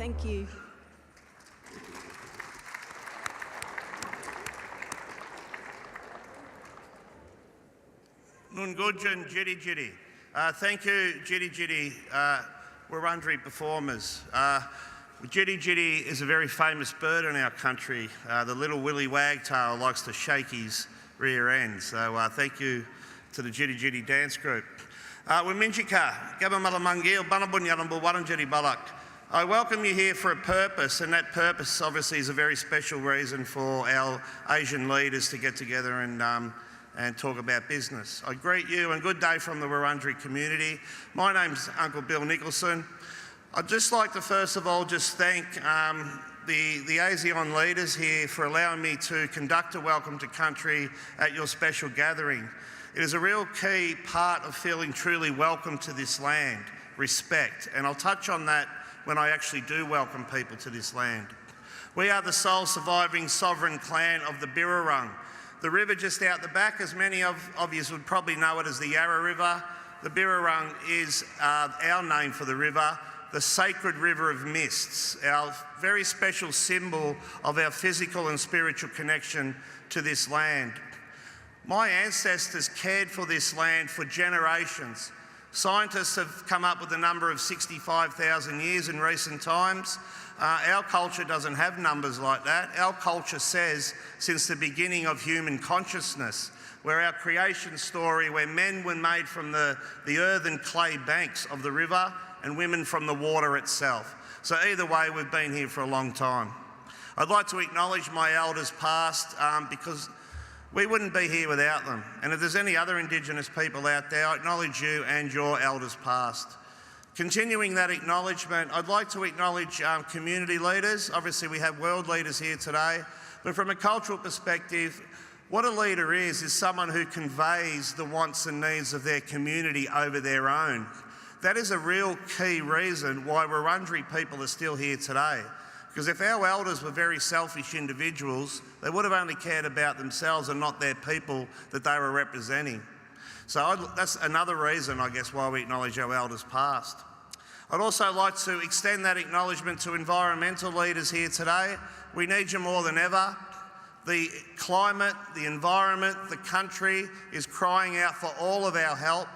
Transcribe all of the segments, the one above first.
Thank you. Nungudjan Jiri Jiri. Thank you, Jiri Jiri, Wurundjeri performers. Jiri Jiri is a very famous bird in our country. The little willy wagtail likes to shake his rear end. So thank you to the Jiri Jiri dance group. Wiminjika, Gabamalamangil, Banabunyalambu, Warranjeri Balak. I welcome you here for a purpose, and that purpose obviously is a very special reason for our Asian leaders to get together and talk about business. I greet you and good day from the Wurundjeri community. My name's Uncle Bill Nicholson. I'd just like to first of all just thank the ASEAN leaders here for allowing me to conduct a welcome to country at your special gathering. It is a real key part of feeling truly welcome to this land, respect, and I'll touch on that when I actually do welcome people to this land. We are the sole surviving sovereign clan of the Birrarung. The river just out the back, as many of you would probably know it as the Yarra River. The Birrarung is our name for the river, the sacred river of mists, our very special symbol of our physical and spiritual connection to this land. My ancestors cared for this land for generations. Scientists have come up with a number of 65,000 years in recent times. Our culture doesn't have numbers like that. Our culture says since the beginning of human consciousness, where our creation story, where men were made from the earth and clay banks of the river and women from the water itself. So either way, we've been here for a long time. I'd like to acknowledge my elders past because we wouldn't be here without them. And if there's any other Indigenous people out there, I acknowledge you and your elders past. Continuing that acknowledgement, I'd like to acknowledge community leaders. Obviously we have world leaders here today, but from a cultural perspective, what a leader is someone who conveys the wants and needs of their community over their own. That is a real key reason why Wurundjeri people are still here today. Because if our elders were very selfish individuals, they would have only cared about themselves and not their people that they were representing. So that's another reason, I guess, why we acknowledge our elders past. I'd also like to extend that acknowledgement to environmental leaders here today. We need you more than ever. The climate, the environment, the country is crying out for all of our help.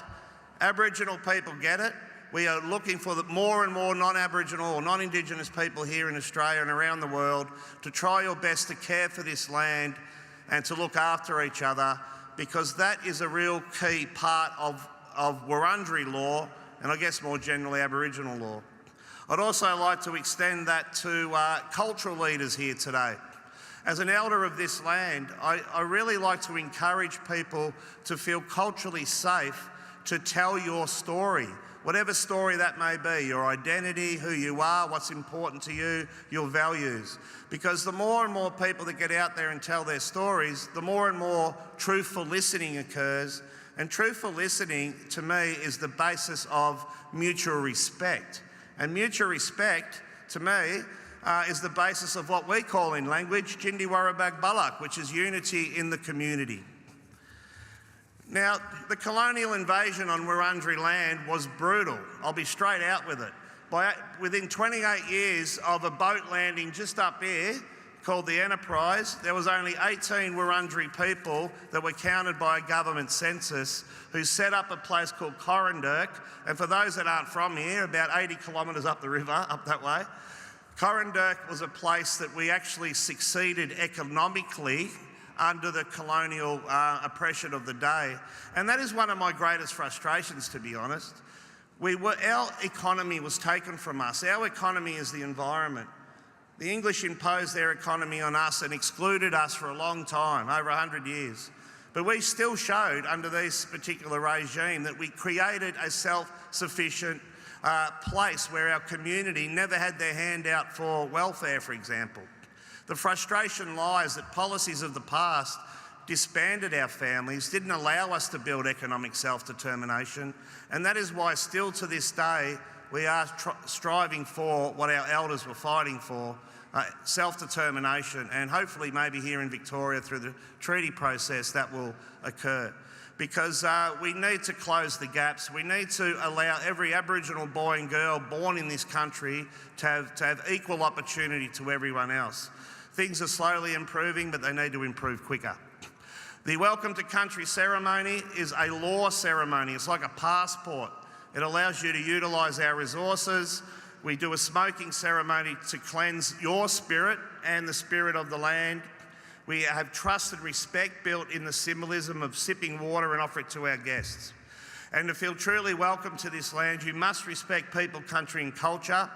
Aboriginal people get it. We are looking for more and more non-Aboriginal or non-Indigenous people here in Australia and around the world to try your best to care for this land and to look after each other, because that is a real key part of Wurundjeri law and I guess more generally Aboriginal law. I'd also like to extend that to cultural leaders here today. As an elder of this land, I really like to encourage people to feel culturally safe to tell your story, whatever story that may be, your identity, who you are, what's important to you, your values. Because the more and more people that get out there and tell their stories, the more and more truthful listening occurs. And truthful listening, to me, is the basis of mutual respect. And mutual respect, to me, is the basis of what we call in language, Jindi Warabag Balak, which is unity in the community. Now, the colonial invasion on Wurundjeri land was brutal. I'll be straight out with it. Within 28 years of a boat landing just up here, called the Enterprise, there was only 18 Wurundjeri people that were counted by a government census who set up a place called Corranderk. And for those that aren't from here, about 80 kilometres up the river, up that way, Corranderk was a place that we actually succeeded economically under the colonial oppression of the day. And that is one of my greatest frustrations, to be honest. Our economy was taken from us. Our economy is the environment. The English imposed their economy on us and excluded us for a long time, over 100 years. But we still showed under this particular regime that we created a self-sufficient place where our community never had their hand out for welfare, for example. The frustration lies that policies of the past disbanded our families, didn't allow us to build economic self-determination, and that is why still to this day we are striving for what our elders were fighting for, self-determination, and hopefully maybe here in Victoria through the treaty process that will occur. because we need to close the gaps. We need to allow every Aboriginal boy and girl born in this country to have equal opportunity to everyone else. Things are slowly improving, but they need to improve quicker. The Welcome to Country ceremony is a law ceremony. It's like a passport. It allows you to utilise our resources. We do a smoking ceremony to cleanse your spirit and the spirit of the land. We have trust and respect built in the symbolism of sipping water and offer it to our guests. And to feel truly welcome to this land, you must respect people, country and culture.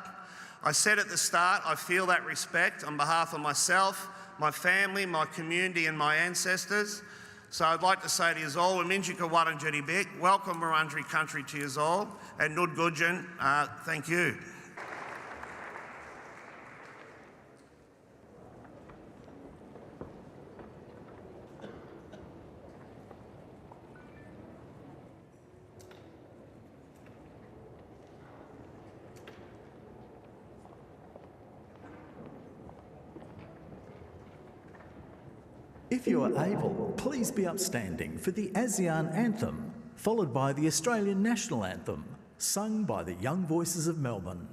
I said at the start, I feel that respect on behalf of myself, my family, my community and my ancestors. So I'd like to say to you all, Waminjika Waranjiri Bik, welcome Wurundjeri country to you all, and Nud Gudjan, thank you. If you are able, please be upstanding for the ASEAN Anthem, followed by the Australian National Anthem, sung by the Young Voices of Melbourne.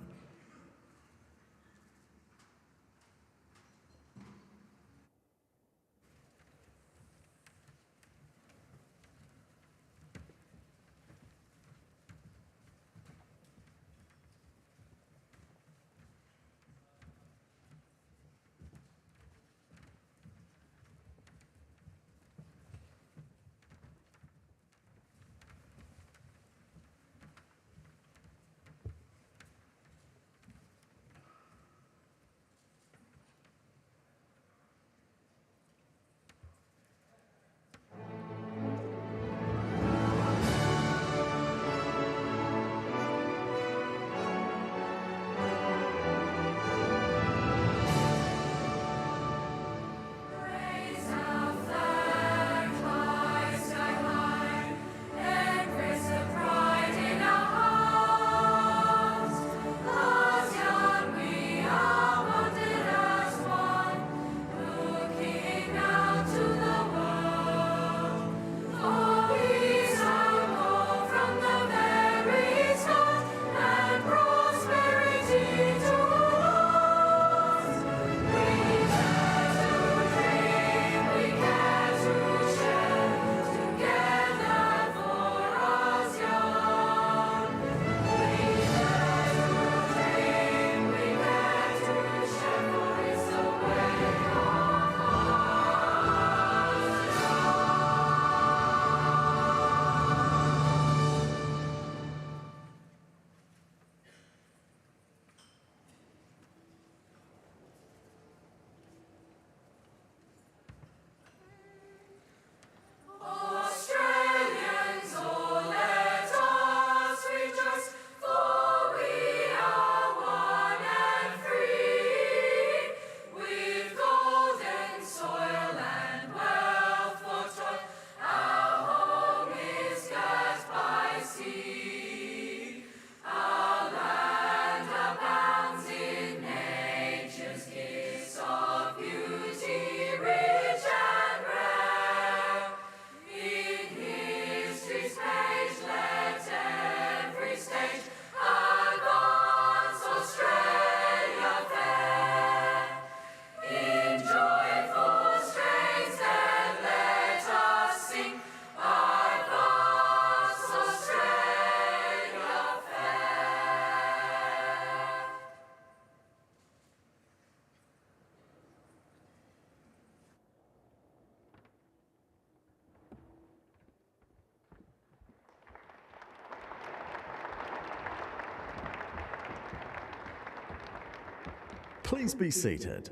Please be seated.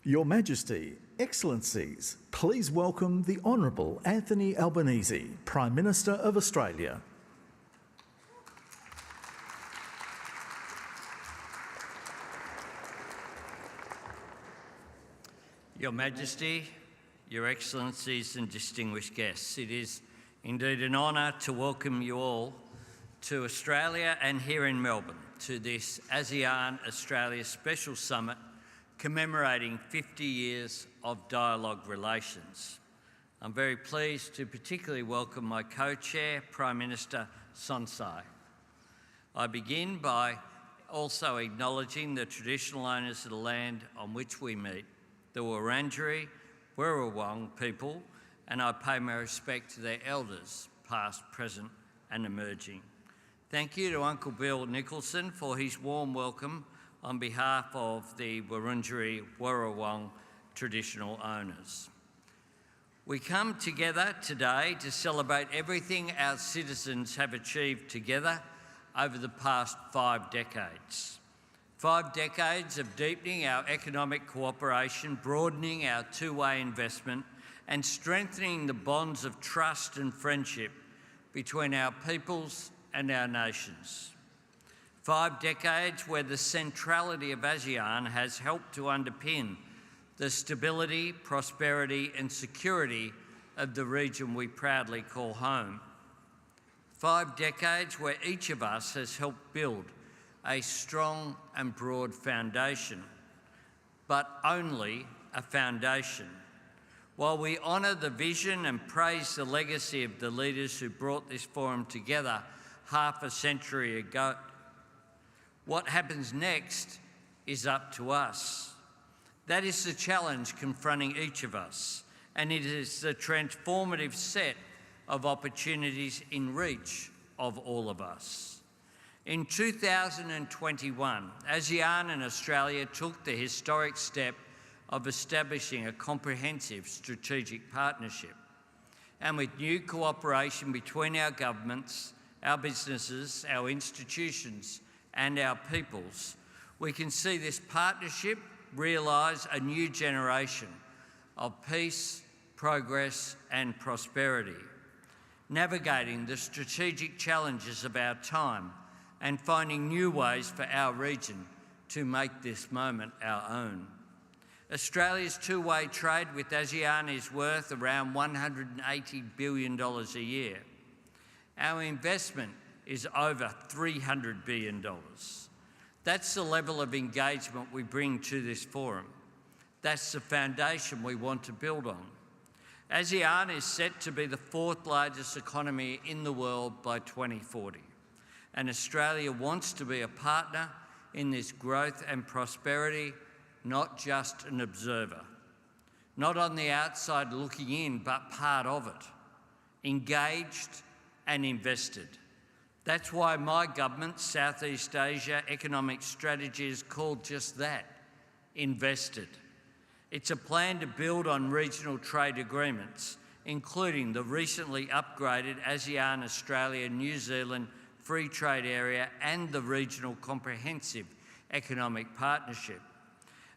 Your Majesty, Excellencies, please welcome the Honourable Anthony Albanese, Prime Minister of Australia. Your Majesty, Your Excellencies and distinguished guests, it is indeed an honour to welcome you all to Australia and here in Melbourne to this ASEAN-Australia Special Summit commemorating 50 years of dialogue relations. I'm very pleased to particularly welcome my co-chair, Prime Minister Sonsai. I begin by also acknowledging the traditional owners of the land on which we meet, the Wurundjeri, Wirrawong people, and I pay my respect to their elders, past, present and emerging. Thank you to Uncle Bill Nicholson for his warm welcome on behalf of the Wurundjeri Wirrawong traditional owners. We come together today to celebrate everything our citizens have achieved together over the past 5 decades. 5 decades of deepening our economic cooperation, broadening our two-way investment and strengthening the bonds of trust and friendship between our peoples and our nations. 5 decades where the centrality of ASEAN has helped to underpin the stability, prosperity and security of the region we proudly call home. 5 decades where each of us has helped build a strong and broad foundation, but only a foundation. While we honour the vision and praise the legacy of the leaders who brought this forum together half a century ago, what happens next is up to us. That is the challenge confronting each of us, and it is the transformative set of opportunities in reach of all of us. In 2021, ASEAN and Australia took the historic step of establishing a comprehensive strategic partnership. And with new cooperation between our governments, our businesses, our institutions and our peoples, we can see this partnership realise a new generation of peace, progress and prosperity, navigating the strategic challenges of our time and finding new ways for our region to make this moment our own. Australia's two-way trade with ASEAN is worth around $180 billion a year. Our investment is over $300 billion. That's the level of engagement we bring to this forum. That's the foundation we want to build on. ASEAN is set to be the 4th largest economy in the world by 2040, and Australia wants to be a partner in this growth and prosperity, not just an observer. Not on the outside looking in, but part of it, engaged and invested. That's why my government's Southeast Asia economic strategy is called just that, invested. It's a plan to build on regional trade agreements, including the recently upgraded ASEAN Australia-New Zealand Free Trade Area and the Regional Comprehensive Economic Partnership,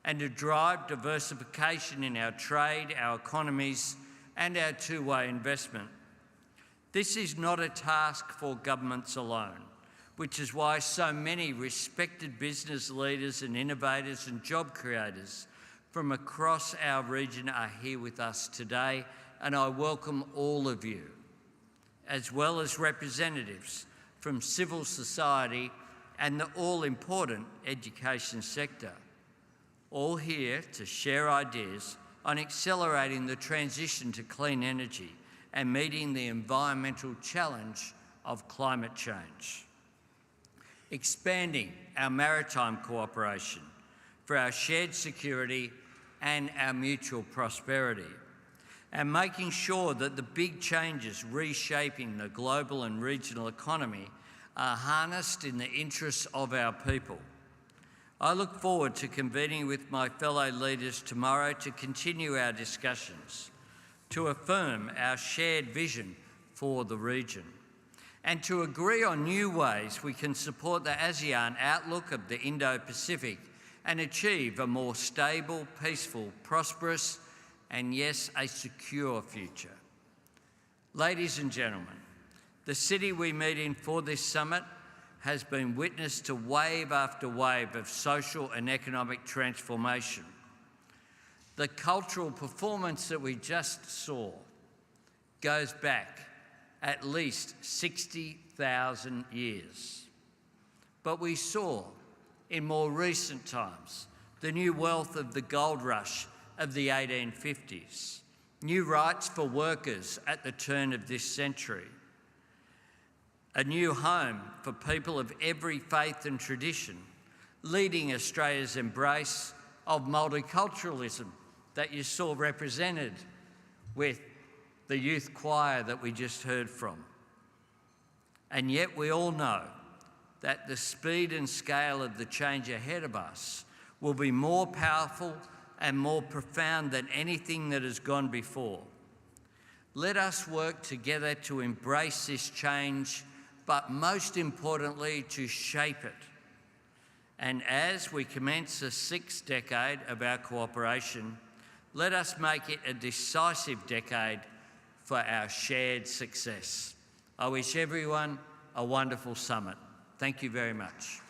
and to drive diversification in our trade, our economies and our two-way investment. This is not a task for governments alone, which is why so many respected business leaders and innovators and job creators from across our region are here with us today, and I welcome all of you, as well as representatives from civil society and the all-important education sector, all here to share ideas on accelerating the transition to clean energy and meeting the environmental challenge of climate change. Expanding our maritime cooperation for our shared security and our mutual prosperity, and making sure that the big changes reshaping the global and regional economy are harnessed in the interests of our people. I look forward to convening with my fellow leaders tomorrow to continue our discussions, to affirm our shared vision for the region, and to agree on new ways we can support the ASEAN outlook of the Indo-Pacific and achieve a more stable, peaceful, prosperous, and yes, a secure future. Ladies and gentlemen, the city we meet in for this summit has been witness to wave after wave of social and economic transformation. The cultural performance that we just saw goes back at least 60,000 years. But we saw in more recent times the new wealth of the gold rush of the 1850s, new rights for workers at the turn of this century, a new home for people of every faith and tradition, leading Australia's embrace of multiculturalism that you saw represented with the youth choir that we just heard from. And yet we all know that the speed and scale of the change ahead of us will be more powerful and more profound than anything that has gone before. Let us work together to embrace this change, but most importantly, to shape it. And as we commence the 6th decade of our cooperation, let us make it a decisive decade for our shared success. I wish everyone a wonderful summit. Thank you very much.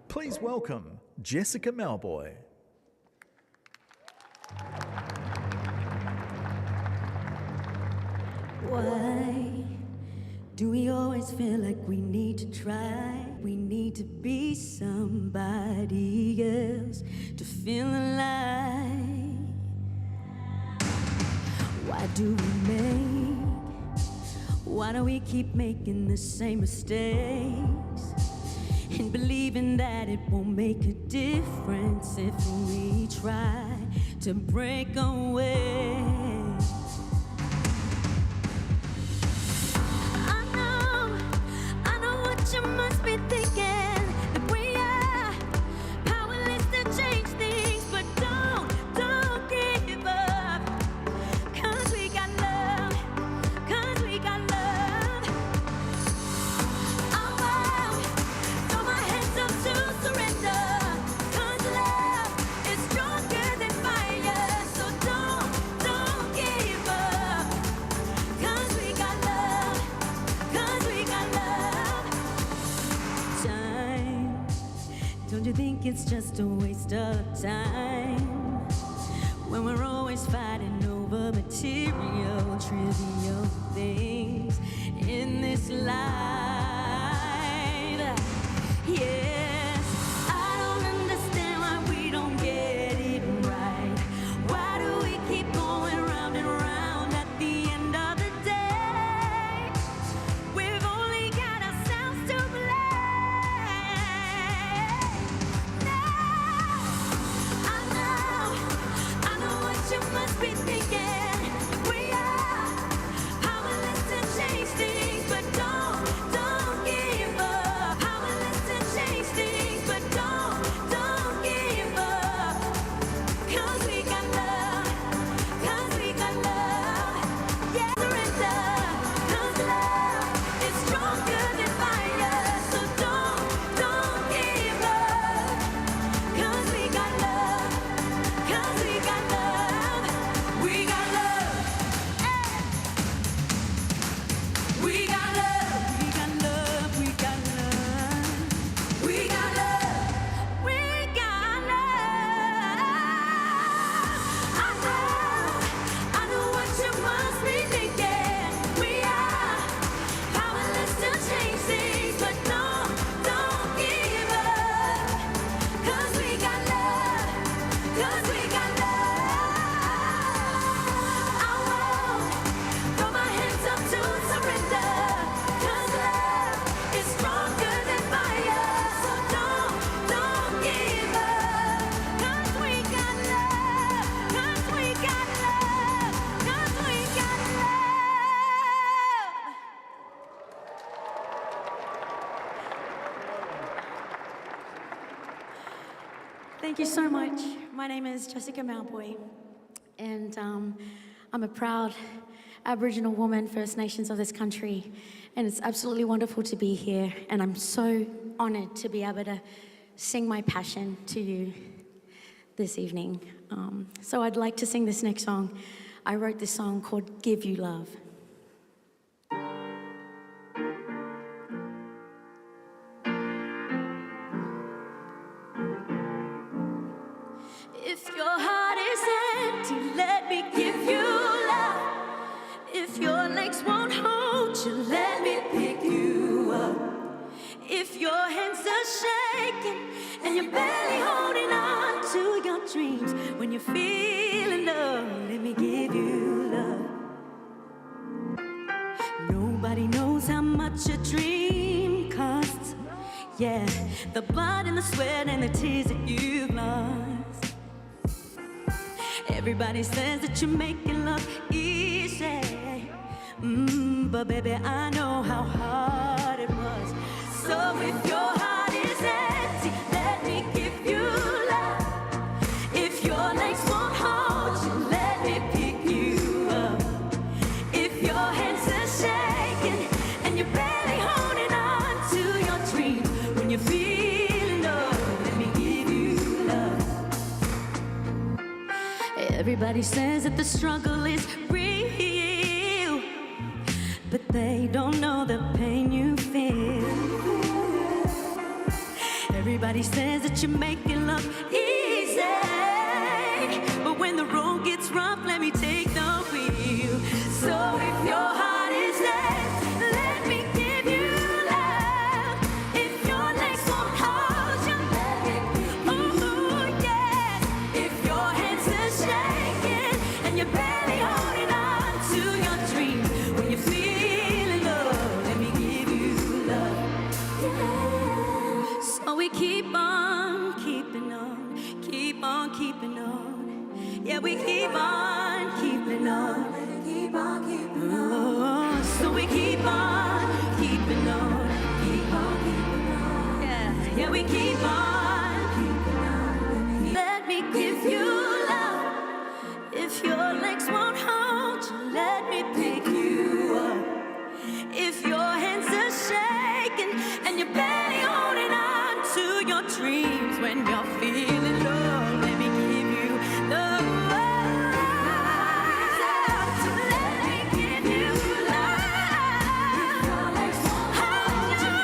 Please welcome Jessica Malboy. Why do we always feel like we need to try? We need to be somebody else to feel alive. Why do we why do we keep making the same mistakes and believing that it won't make a difference if we try to break away? I know what you must be thinking, that we are powerless to change things, but don't give up, 'cause we got love, 'cause we got love. Oh, throw my hands up to surrender, 'cause love is stronger than fire, so don't give up, 'cause we got love, 'cause we got love. Time, don't you think it's just a waste of time when we're always fighting over material, trivial things in this life? Yes, I don't understand why we don't get it right. Why do we keep going round and round at the end of the day? We've only got ourselves to blame. I know what you must be thinking. We are powerless to change things, but don't Thank you so much. My name is Jessica Malboy, and I'm a proud Aboriginal woman, First Nations of this country, and it's absolutely wonderful to be here, and I'm so honoured to be able to sing my passion to you this evening. So I'd like to sing this next song. I wrote this song called Give You Love. If your heart is empty, let me give you love. If your legs won't hold you, let me pick you up. If your hands are shaking and you're barely holding on to your dreams, when you're feeling low, let me give you love. Nobody knows how much a dream costs. Yeah, the blood and the sweat and the tears that you've lost. Everybody says that you're making love easy, but baby, I know how hard it was. So if your heart is empty, let me give you love. If your legs won't hold you, let me pick you up. If your hands are shaking and you're barely holding on to your dreams, when you're feeling low, let me give you love. Everybody says that the struggle is real, but they don't know the pain you feel. Everybody says that you're making love easy, but when the road gets rough, let me take the wheel. So if your heart is empty, let me give you love. If your legs won't hold you, let me give you love. Yeah. If your hands are shaking and you're barely holding on to your dreams, when you're feeling low, let me give you love. Yeah. So we keep on keeping on, keep on keeping on. Yeah, we keep on keeping on, keep on keeping on. Oh, so we keep on keeping on, keep on keeping on. Yeah, yeah, we keep on keeping on. Let me give you love. If your legs won't hold you, let me pick you up. If your hands are shaking and you're barely holding on to your dreams, when you're feeling low, let me give you love. So let me give you love. If your legs won't hold you,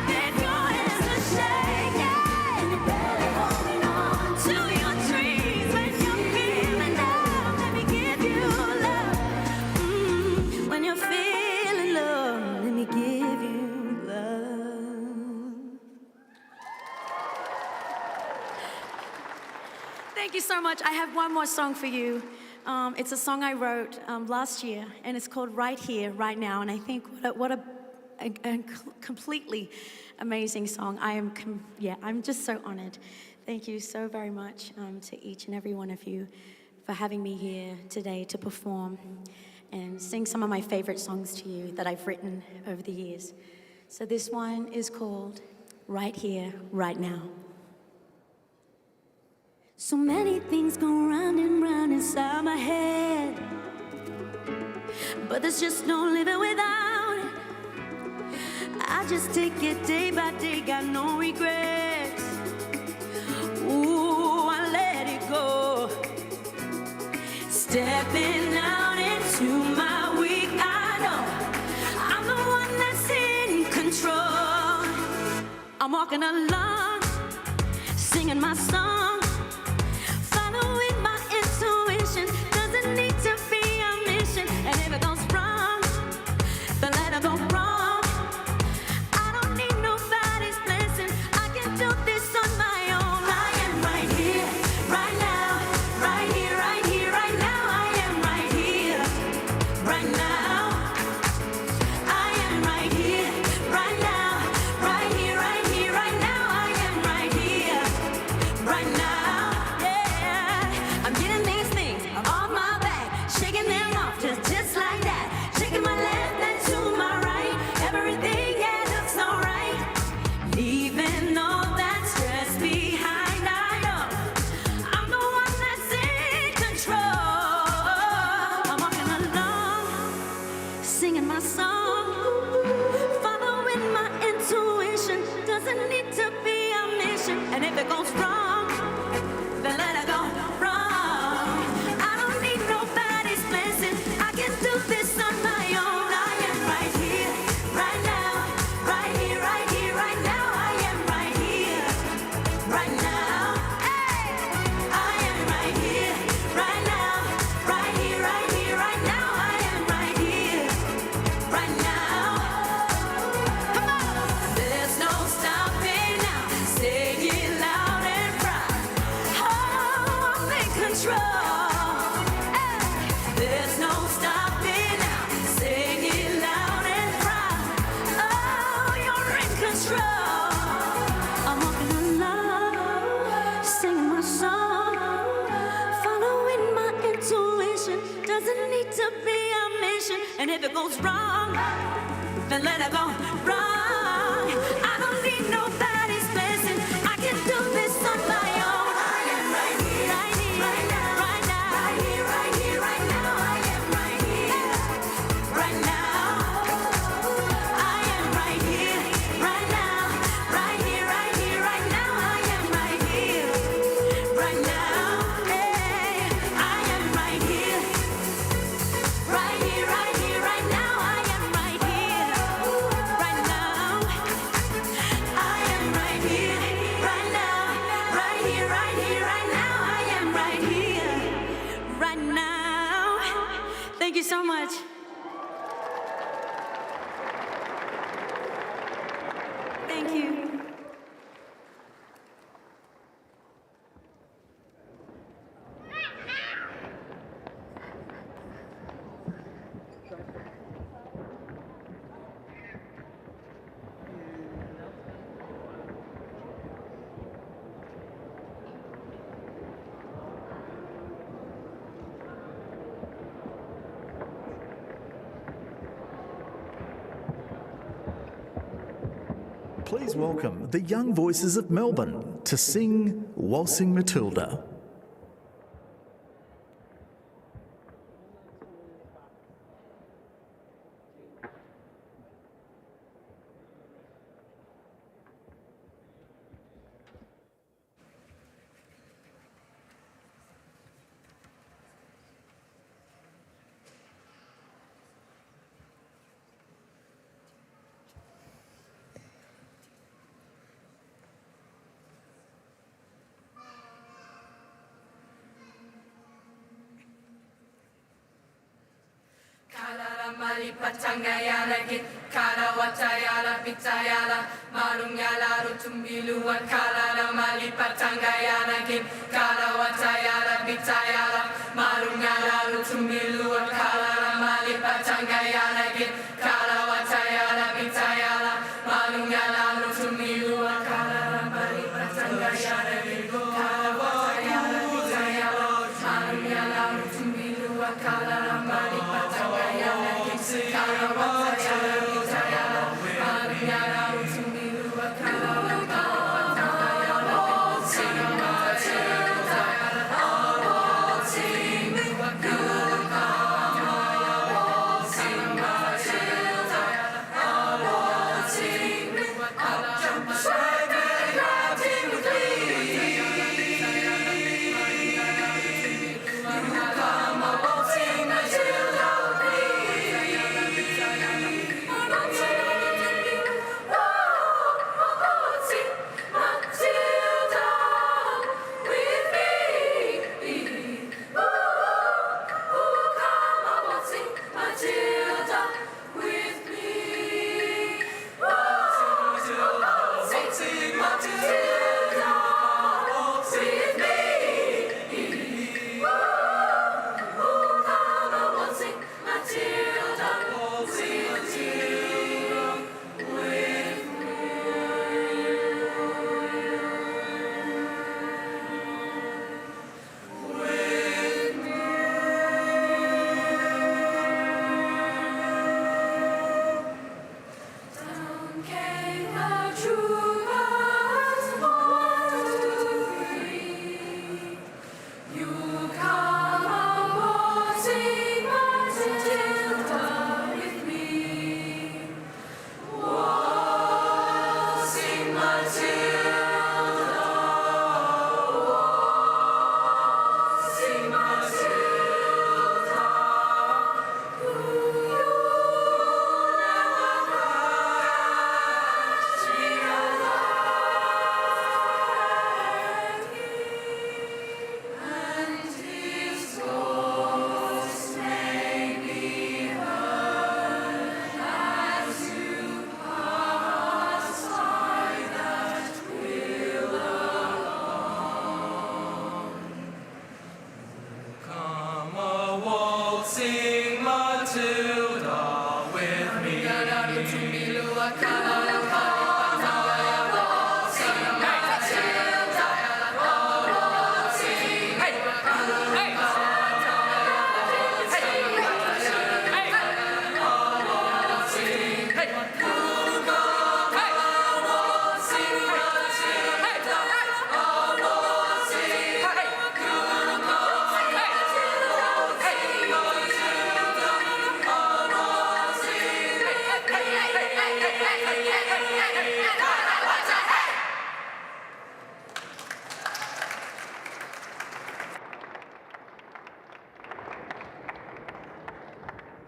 if your hands are shaking and you're barely holding on to your dreams, when you're feeling low, let me give you love. When you're feeling low, let me give you love. Thank you so much. I have one more song for you. It's a song I wrote last year, and it's called Right Here, Right Now. And I think what a completely amazing song. I'm just so honored. Thank you so very much to each and every one of you for having me here today to perform and sing some of my favorite songs to you that I've written over the years. So this one is called Right Here, Right Now. So many things go round and round inside my head, but there's just no living without it. I just take it day by day, got no regrets. Ooh, I let it go. Stepping out into my week, I know I'm the one that's in control. I'm walking along, singing my song, following my intuition. Doesn't need to be a mission. And if it goes wrong, then let it go wrong. I don't need nobody's blessing. I can do this on my own. I am right here, right now, right here, right here, right now. I am right here, right now. I am right here, right now, right here, right here, right now. I am right here, right now. doesn't need to be a mission. And if it goes wrong, then let it go wrong. I don't need nobody's blessing. I can do this on my own. I am right here, right here, right now, right now, right here, right here, right now. I am right here, right now. I am right here, right now, right here, right here, right now. I am right here, right now. Hey, I am right here, right here, right here, right now. I am right here, right now. I am right here, right now, right here, right here, right now. I am right here, right now. Thank you so much. Thank you. Please welcome the young voices of Melbourne to sing Waltzing Matilda. Malipatangayala git kara watayala pitayala marungala rutumbiluan kala malipatangayala git kara watayala pitayala marungala rutumbiluan kala malipatangayala git kara watayala pitayala marungala rutumbiluan kala malipatangayala git kara watayala pitayala marungala rutumbiluan kala malipatangayala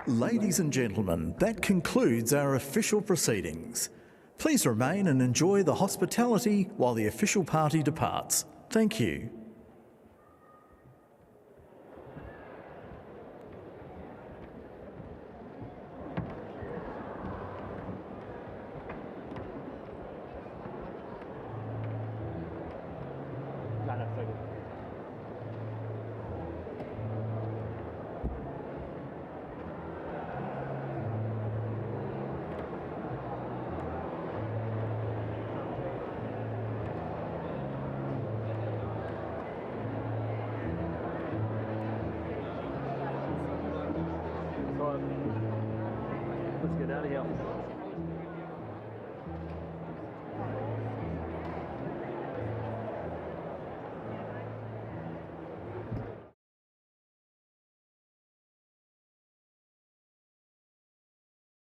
Ladies and gentlemen, that concludes our official proceedings. Please remain and enjoy the hospitality while the official party departs. Thank you. Let's get out of here.